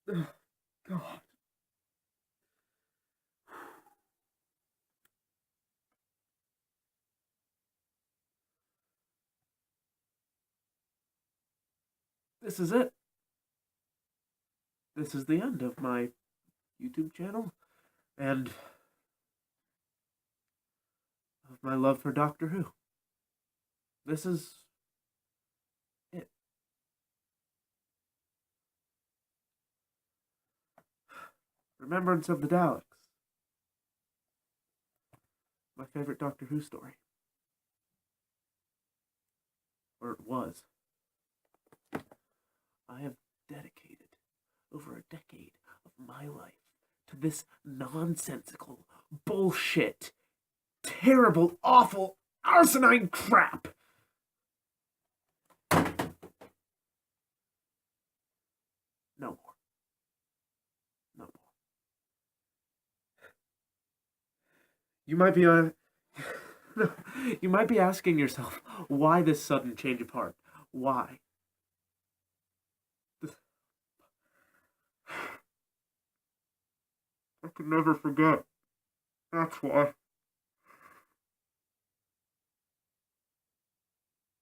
Oh, God. This is it. This is the end of my YouTube channel and of my love for Doctor Who. This is it. Remembrance of the Daleks. My favorite Doctor Who story. Or it was. I have dedicated over a decade of my life to this nonsensical, bullshit, terrible, awful, asinine crap. No more. No more. You might be you might be asking yourself, why this sudden change of heart? Why? I could never forget. That's why.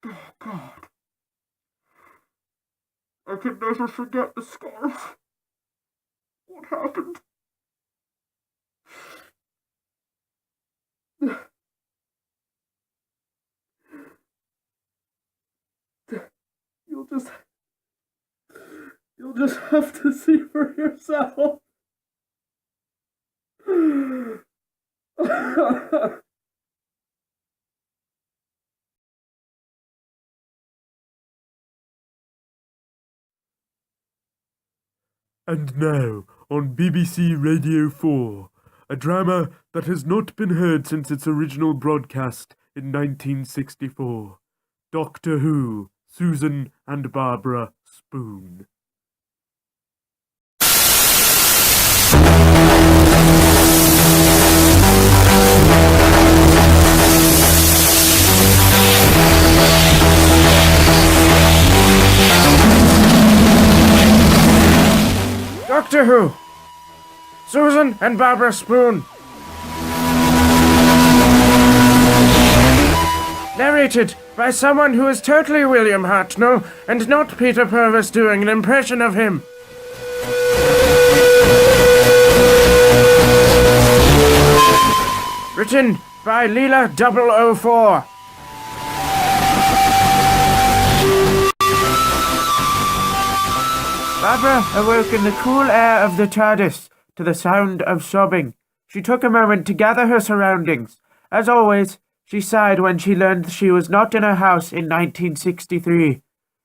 Oh, God. I could never forget the scarf. What happened? You'll just... You'll just have to see for yourself. And now, on BBC Radio 4, a drama that has not been heard since its original broadcast in 1964. Doctor Who, Susan and Barbara Spoon. Doctor Who, Susan and Barbara Spoon. Narrated by someone who is totally William Hartnell and not Peter Purvis doing an impression of him. Written by Leela 004. Barbara awoke in the cool air of the TARDIS to the sound of sobbing. She took a moment to gather her surroundings. As always, she sighed when she learned she was not in her house in 1963.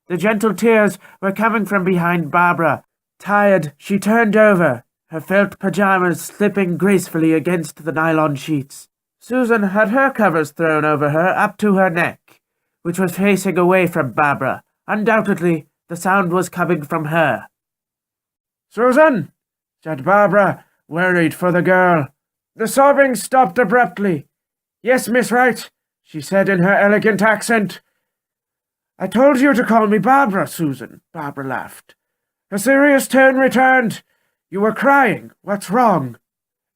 The gentle tears were coming from behind Barbara. Tired, she turned over, her felt pajamas slipping gracefully against the nylon sheets. Susan had her covers thrown over her up to her neck, which was facing away from Barbara. Undoubtedly, the sound was coming from her. "Susan," said Barbara, worried for the girl. The sobbing stopped abruptly. "Yes, Miss Wright," she said in her elegant accent. "I told you to call me Barbara, Susan," Barbara laughed. Her serious tone returned. "You were crying. What's wrong?"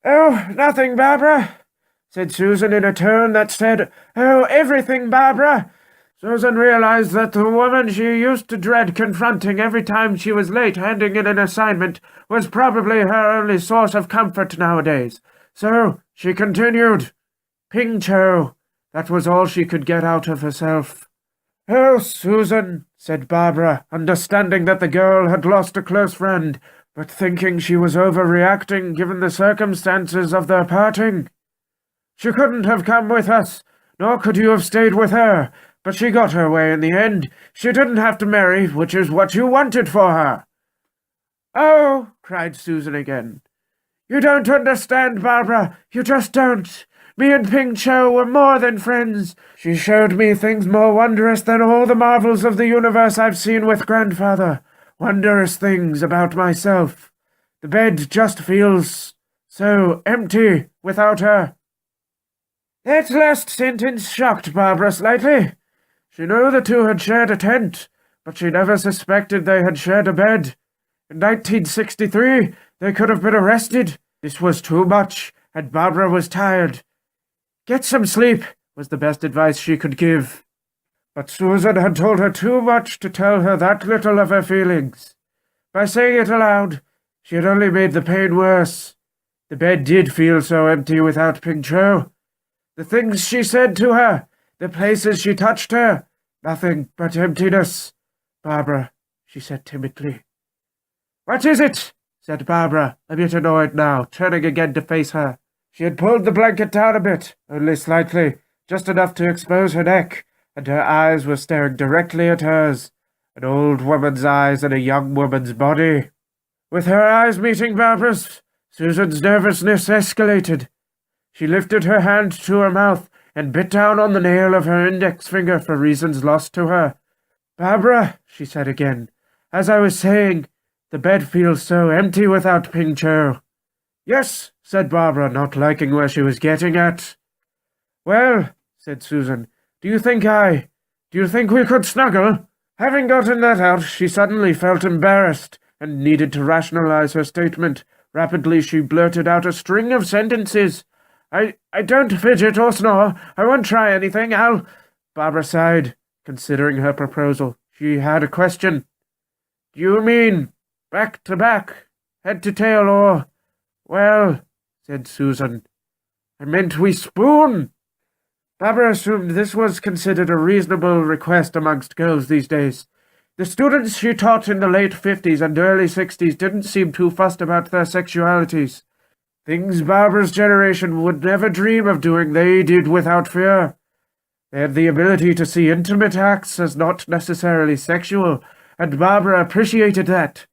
"Oh, nothing, Barbara," said Susan in a tone that said, "Oh, everything, Barbara." Susan realized that the woman she used to dread confronting every time she was late handing in an assignment was probably her only source of comfort nowadays. So she continued. "Ping Cho." That was all she could get out of herself. "Oh, Susan," said Barbara, understanding that the girl had lost a close friend, but thinking she was overreacting given the circumstances of their parting. "She couldn't have come with us, nor could you have stayed with her. But she got her way in the end. She didn't have to marry, which is what you wanted for her." "Oh," cried Susan again. "You don't understand, Barbara. You just don't. Me and Ping Cho were more than friends. She showed me things more wondrous than all the marvels of the universe I've seen with Grandfather. Wondrous things about myself. The bed just feels so empty without her." That last sentence shocked Barbara slightly. She knew the two had shared a tent, but she never suspected they had shared a bed. In 1963, they could have been arrested. This was too much, and Barbara was tired. Get some sleep was the best advice she could give. But Susan had told her too much to tell her that little of her feelings. By saying it aloud, she had only made the pain worse. The bed did feel so empty without Ping Cho. The things she said to her, the places she touched her, nothing but emptiness. Barbara, she said timidly. What is it? Said Barbara, a bit annoyed now, turning again to face her. She had pulled the blanket down a bit, only slightly, just enough to expose her neck, and her eyes were staring directly at hers, an old woman's eyes in a young woman's body. With her eyes meeting Barbara's, Susan's nervousness escalated. She lifted her hand to her mouth and bit down on the nail of her index finger for reasons lost to her. Barbara, she said again, as I was saying, the bed feels so empty without Ping Cho. Yes, said Barbara, not liking where she was getting at. Well, said Susan, do you think we could snuggle? Having gotten that out, she suddenly felt embarrassed and needed to rationalize her statement. Rapidly she blurted out a string of sentences. I don't fidget or snore. I won't try anything. Barbara sighed, considering her proposal. She had a question. Do you mean back to back, head to tail, or... Well, said Susan, I meant we spoon. Barbara assumed this was considered a reasonable request amongst girls these days. The students she taught in the late 50s and early 60s didn't seem too fussed about their sexualities. Things Barbara's generation would never dream of doing they did without fear. They had the ability to see intimate acts as not necessarily sexual, and Barbara appreciated that.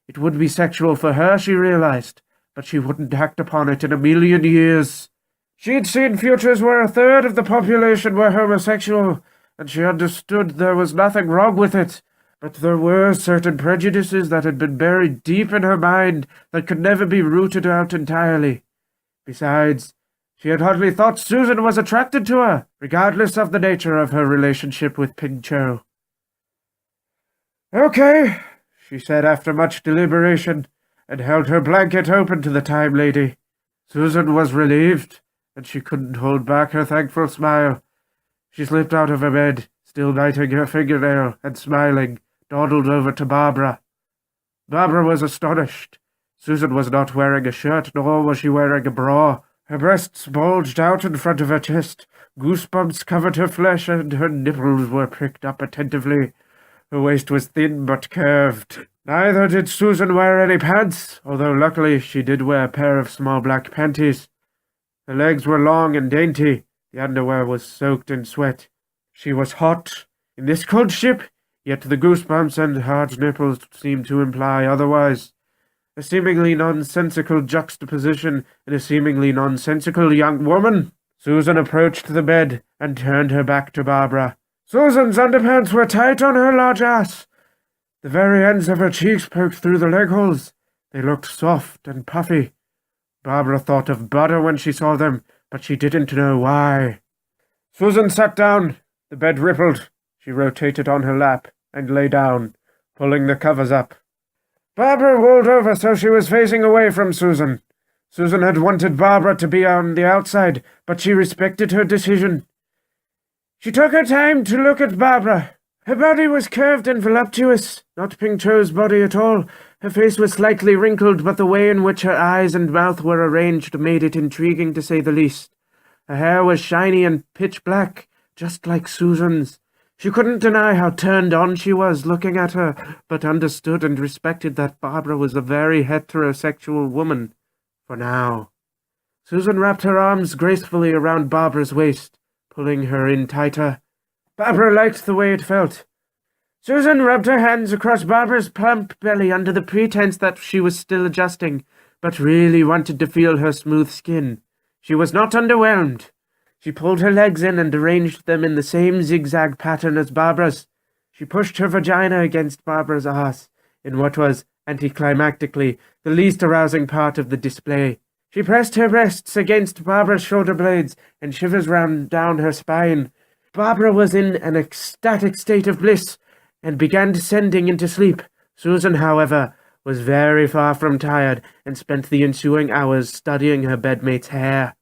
It would be sexual for her, she realized, but she wouldn't act upon it in a million years. She'd seen futures where a third of the population were homosexual, and she understood there was nothing wrong with it. But there were certain prejudices that had been buried deep in her mind that could never be rooted out entirely. Besides, she had hardly thought Susan was attracted to her, regardless of the nature of her relationship with Ping Cho. Okay, she said after much deliberation, and held her blanket open to the time lady. Susan was relieved, and she couldn't hold back her thankful smile. She slipped out of her bed, still biting her fingernail, and smiling, dawdled over to Barbara. Barbara was astonished. Susan was not wearing a shirt, nor was she wearing a bra. Her breasts bulged out in front of her chest. Goosebumps covered her flesh, and her nipples were pricked up attentively. Her waist was thin but curved. Neither did Susan wear any pants, although luckily she did wear a pair of small black panties. Her legs were long and dainty. The underwear was soaked in sweat. She was hot. In this cold ship, yet the goosebumps and hard nipples seemed to imply otherwise. A seemingly nonsensical juxtaposition in a seemingly nonsensical young woman. Susan approached the bed and turned her back to Barbara. Susan's underpants were tight on her large ass. The very ends of her cheeks poked through the leg holes. They looked soft and puffy. Barbara thought of butter when she saw them, but she didn't know why. Susan sat down. The bed rippled. She rotated on her lap and lay down, pulling the covers up. Barbara rolled over so she was facing away from Susan. Susan had wanted Barbara to be on the outside, but she respected her decision. She took her time to look at Barbara. Her body was curved and voluptuous, not Ping Cho's body at all. Her face was slightly wrinkled, but the way in which her eyes and mouth were arranged made it intriguing to say the least. Her hair was shiny and pitch black, just like Susan's. She couldn't deny how turned on she was looking at her, but understood and respected that Barbara was a very heterosexual woman, for now. Susan wrapped her arms gracefully around Barbara's waist, pulling her in tighter. Barbara liked the way it felt. Susan rubbed her hands across Barbara's plump belly under the pretense that she was still adjusting, but really wanted to feel her smooth skin. She was not underwhelmed. She pulled her legs in and arranged them in the same zigzag pattern as Barbara's. She pushed her vagina against Barbara's ass, in what was, anticlimactically, the least arousing part of the display. She pressed her breasts against Barbara's shoulder blades, and shivers ran down her spine. Barbara was in an ecstatic state of bliss, and began descending into sleep. Susan, however, was very far from tired and spent the ensuing hours studying her bedmate's hair.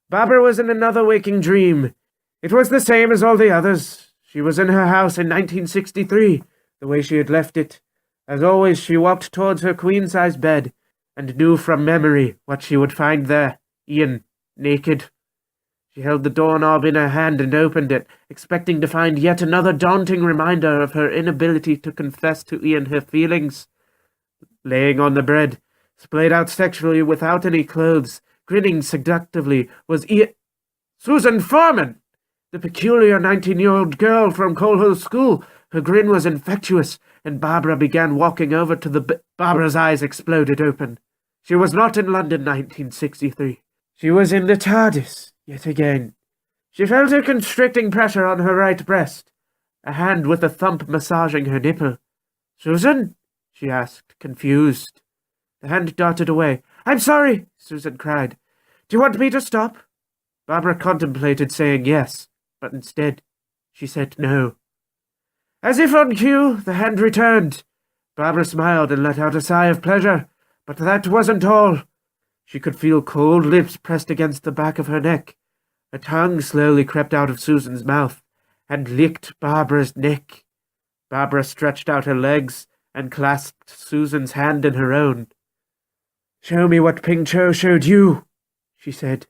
Barbara was in another waking dream. It was the same as all the others. She was in her house in 1963, the way she had left it. As always, she walked towards her queen-size bed and knew from memory what she would find there: Ian, naked. She held the doorknob in her hand and opened it, expecting to find yet another daunting reminder of her inability to confess to Ian her feelings. Laying on the bed, splayed out sexually without any clothes, grinning seductively, was Susan Foreman, the peculiar 19-year-old girl from Coalhill School. Her grin was infectious, and Barbara began walking over to the Barbara's eyes exploded open. She was not in London 1963. She was in the TARDIS, yet again. She felt a constricting pressure on her right breast, a hand with a thump massaging her nipple. "Susan?" she asked, confused. The hand darted away. "I'm sorry," Susan cried. "Do you want me to stop?" Barbara contemplated saying yes, but instead she said no. As if on cue, the hand returned. Barbara smiled and let out a sigh of pleasure, but that wasn't all. She could feel cold lips pressed against the back of her neck. A tongue slowly crept out of Susan's mouth and licked Barbara's neck. Barbara stretched out her legs and clasped Susan's hand in her own. "Show me what Ping Cho showed you," she said.